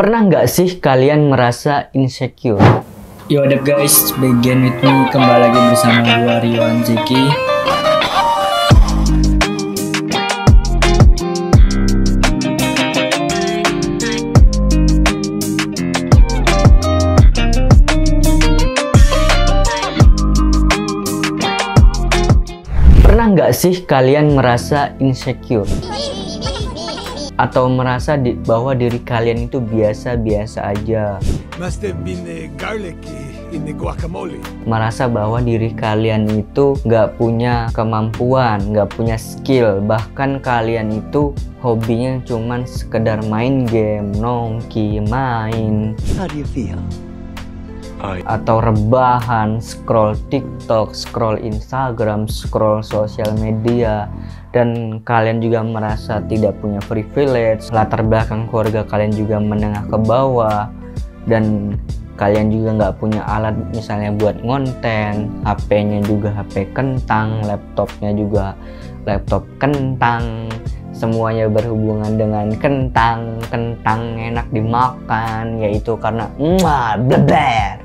Pernah nggak sih kalian merasa insecure? Yo, what up guys, begin with me, kembali lagi bersama gua Rio Anzeki. Pernah nggak sih kalian merasa insecure? Atau merasa bahwa diri kalian itu biasa-biasa aja? Must have been garlic in the guacamole. Merasa bahwa diri kalian itu nggak punya kemampuan, nggak punya skill, bahkan kalian itu hobinya cuman sekedar main game, nongki, main. How do you feel? Atau rebahan, scroll TikTok, scroll Instagram, scroll sosial media, dan kalian juga merasa tidak punya privilege, latar belakang keluarga kalian juga menengah ke bawah, dan kalian juga nggak punya alat misalnya buat ngonten, HP-nya juga HP kentang, laptopnya juga laptop kentang, semuanya berhubungan dengan kentang enak dimakan, yaitu karena bleber.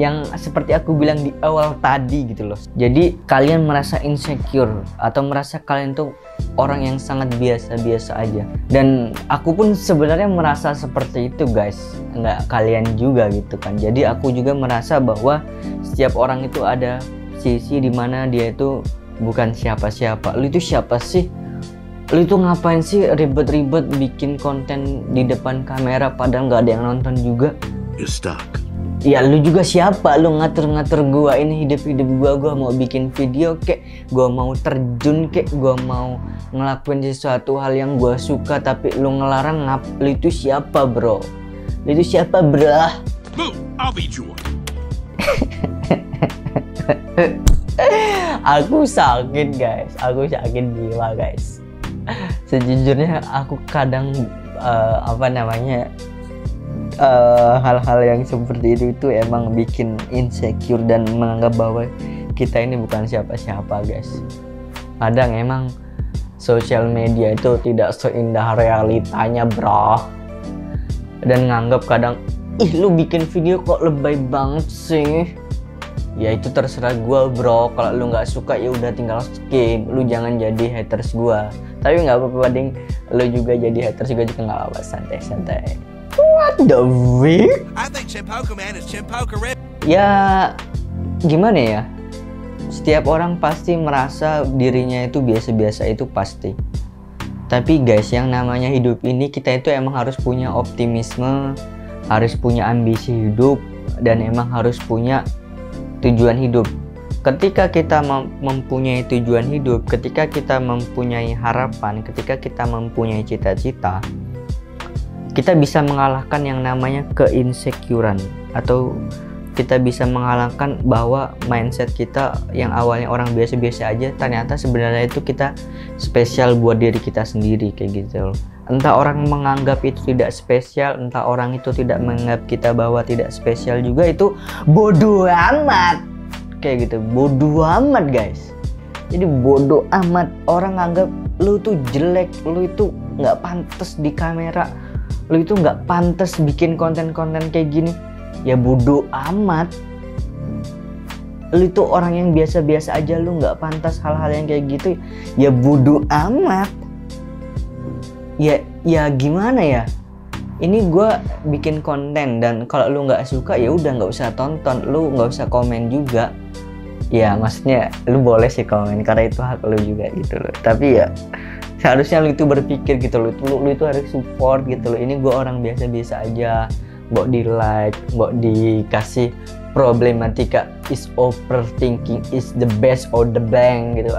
Yang seperti aku bilang di awal tadi gitu loh. Jadi kalian merasa insecure atau merasa kalian tuh orang yang sangat biasa-biasa aja. Dan aku pun sebenarnya merasa seperti itu guys. Nggak kalian juga gitu kan. Jadi aku juga merasa bahwa setiap orang itu ada sisi dimana dia itu bukan siapa-siapa. Lu itu siapa sih? Lu itu ngapain sih ribet-ribet bikin konten di depan kamera padahal nggak ada yang nonton juga? You're stuck. Ya lu juga siapa? Lu ngatur-ngatur gua ini hidup-hidup gua mau bikin video kek, gua mau terjun kek, gua mau ngelakuin sesuatu hal yang gua suka, tapi lu ngelarang. Lu itu siapa bro? Lu itu siapa bro? Move, I'll beat you. Aku sakit guys, aku sakit jiwa guys. Sejujurnya aku kadang hal-hal yang seperti itu emang bikin insecure dan menganggap bahwa kita ini bukan siapa-siapa guys. Kadang emang sosial media itu tidak seindah realitanya bro, dan nganggap kadang lu bikin video kok lebay banget sih. Ya itu terserah gua bro, kalau lu nggak suka ya udah tinggal skip, lu jangan jadi haters gua. Tapi nggak apa-apa ding, lu juga jadi haters juga nggak apa-apa, santai-santai. What the fuck? I think Chimpoka man is Chimpoka rip. Ya gimana ya, setiap orang pasti merasa dirinya itu biasa-biasa, itu pasti. Tapi guys, yang namanya hidup ini kita itu emang harus punya optimisme, harus punya ambisi hidup, dan emang harus punya tujuan hidup. Ketika kita mempunyai tujuan hidup, ketika kita mempunyai harapan, ketika kita mempunyai cita-cita, kita bisa mengalahkan yang namanya keinsecurean, atau kita bisa mengalahkan bahwa mindset kita yang awalnya orang biasa-biasa aja, ternyata sebenarnya itu kita spesial buat diri kita sendiri kayak gitu loh. Entah orang menganggap itu tidak spesial, entah orang itu tidak menganggap kita bahwa tidak spesial juga, itu bodoh amat kayak gitu, bodoh amat guys. Jadi bodoh amat, orang anggap lu tuh jelek, lu itu nggak pantas di kamera, lu itu nggak pantas bikin konten-konten kayak gini, ya bodoh amat. Lu itu orang yang biasa-biasa aja, lu nggak pantas hal-hal yang kayak gitu, ya bodoh amat. Ya gimana ya, ini gue bikin konten dan kalau lu nggak suka ya udah nggak usah tonton, lu nggak usah komen juga. Ya maksudnya lu boleh sih komen karena itu hak lu juga gitu loh, tapi ya seharusnya lu itu berpikir gitu loh, lu itu harus support gitu loh. Ini gue orang biasa-biasa aja, mbok di like, mbok dikasih problematika is overthinking is the best or the blank gitu,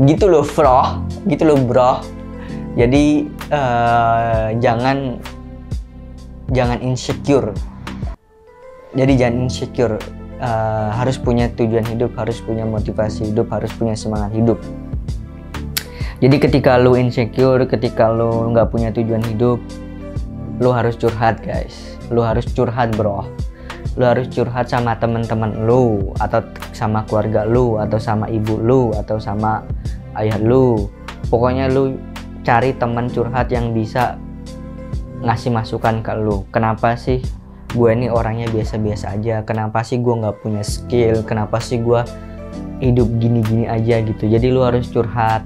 gitu loh bro, gitu loh bro. Jadi jangan insecure. Jadi jangan insecure. Harus punya tujuan hidup, harus punya motivasi hidup, harus punya semangat hidup. Jadi ketika lu insecure, ketika lu nggak punya tujuan hidup, lu harus curhat guys. Lu harus curhat bro. Lu harus curhat sama teman-teman lu, atau sama keluarga lu, atau sama ibu lu, atau sama ayah lu. Pokoknya lu cari teman curhat yang bisa ngasih masukan ke lu. Kenapa sih gue ini orangnya biasa-biasa aja, kenapa sih gue nggak punya skill, kenapa sih gue hidup gini-gini aja gitu. Jadi lu harus curhat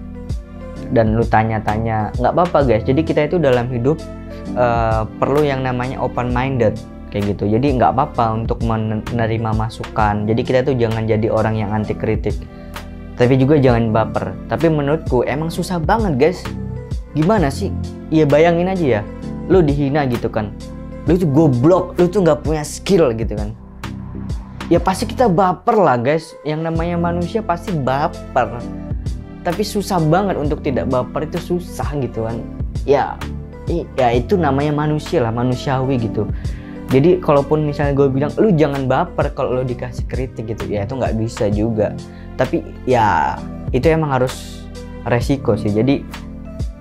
dan lu tanya-tanya. Nggak apa-apa guys, jadi kita itu dalam hidup perlu yang namanya open minded kayak gitu. Jadi nggak apa-apa untuk menerima masukan. Jadi kita tuh jangan jadi orang yang anti kritik, tapi juga jangan baper. Tapi menurutku emang susah banget guys. Gimana sih? Ya bayangin aja ya, lu dihina gitu kan, lu tuh goblok, lu tuh nggak punya skill gitu kan. Ya pasti kita baper lah guys. Yang namanya manusia pasti baper. Tapi susah banget untuk tidak baper, itu susah gitu kan. Ya itu namanya manusia lah, manusiawi gitu. Jadi kalaupun misalnya gue bilang lu jangan baper kalau lu dikasih kritik gitu, ya itu nggak bisa juga. Tapi ya itu emang harus resiko sih. Jadi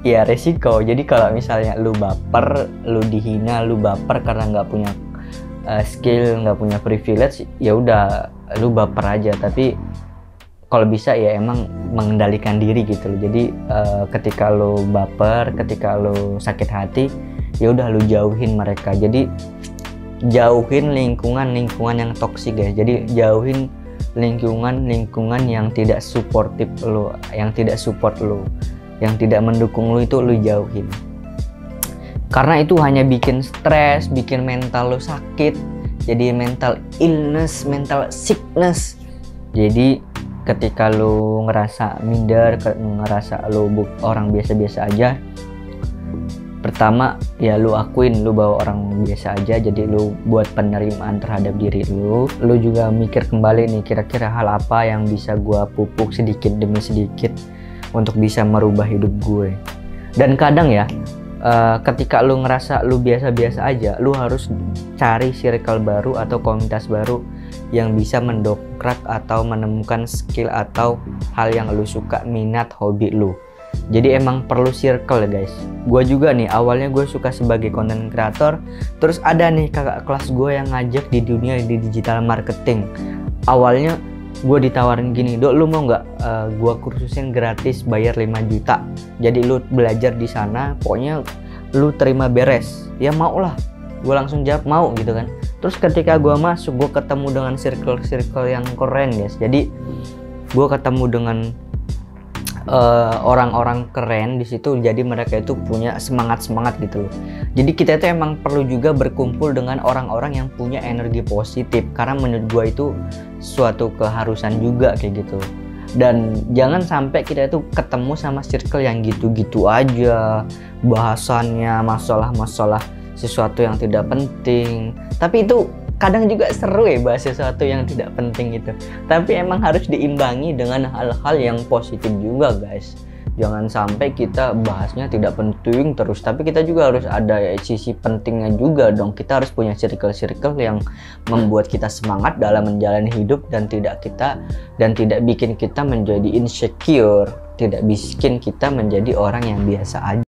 ya resiko. Jadi kalau misalnya lu baper, lu dihina, lu baper karena nggak punya skill, nggak punya privilege, ya udah lu baper aja. Tapi kalau bisa ya emang mengendalikan diri gitu loh. Jadi ketika lu baper, ketika lu sakit hati, ya udah lu jauhin mereka. Jadi jauhin lingkungan yang toksik guys. Jadi jauhin lingkungan yang tidak suportif lu, yang tidak support lu, yang tidak mendukung lu, itu lu jauhin. Karena itu hanya bikin stres, bikin mental lu sakit. Jadi mental illness, mental sickness. Jadi ketika lu ngerasa minder, ngerasa lu orang biasa-biasa aja, pertama ya lu akuin lu bahwa orang biasa aja. Jadi lu buat penerimaan terhadap diri lu. Lu juga mikir kembali nih, kira-kira hal apa yang bisa gua pupuk sedikit demi sedikit untuk bisa merubah hidup gue. Dan kadang ya, ketika lu ngerasa lu biasa-biasa aja, lu harus cari circle baru atau komunitas baru yang bisa mendongkrak atau menemukan skill atau hal yang lu suka, minat, hobi lu. Jadi emang perlu circle ya guys. Gue juga nih awalnya gue suka sebagai content creator, terus ada nih kakak kelas gue yang ngajak di dunia di digital marketing. Awalnya gue ditawarin gini, Dok lu mau nggak gue kursusin gratis, bayar 5 juta. Jadi lu belajar di sana, pokoknya lu terima beres. Ya mau lah, gue langsung jawab mau gitu kan. Terus ketika gue masuk, gue ketemu dengan circle yang keren guys. Jadi gue ketemu dengan orang-orang keren di situ. Jadi mereka itu punya semangat gitu loh. Jadi kita itu emang perlu juga berkumpul dengan orang-orang yang punya energi positif, karena menurut gue itu suatu keharusan juga kayak gitu. Dan jangan sampai kita itu ketemu sama circle yang gitu-gitu aja, bahasannya masalah-masalah sesuatu yang tidak penting. Tapi itu kadang juga seru ya bahas sesuatu yang tidak penting itu. Tapi emang harus diimbangi dengan hal-hal yang positif juga guys. Jangan sampai kita bahasnya tidak penting terus, tapi kita juga harus ada sisi pentingnya juga dong. Kita harus punya circle yang membuat kita semangat dalam menjalani hidup dan tidak bikin kita menjadi insecure, tidak bikin kita menjadi orang yang biasa aja.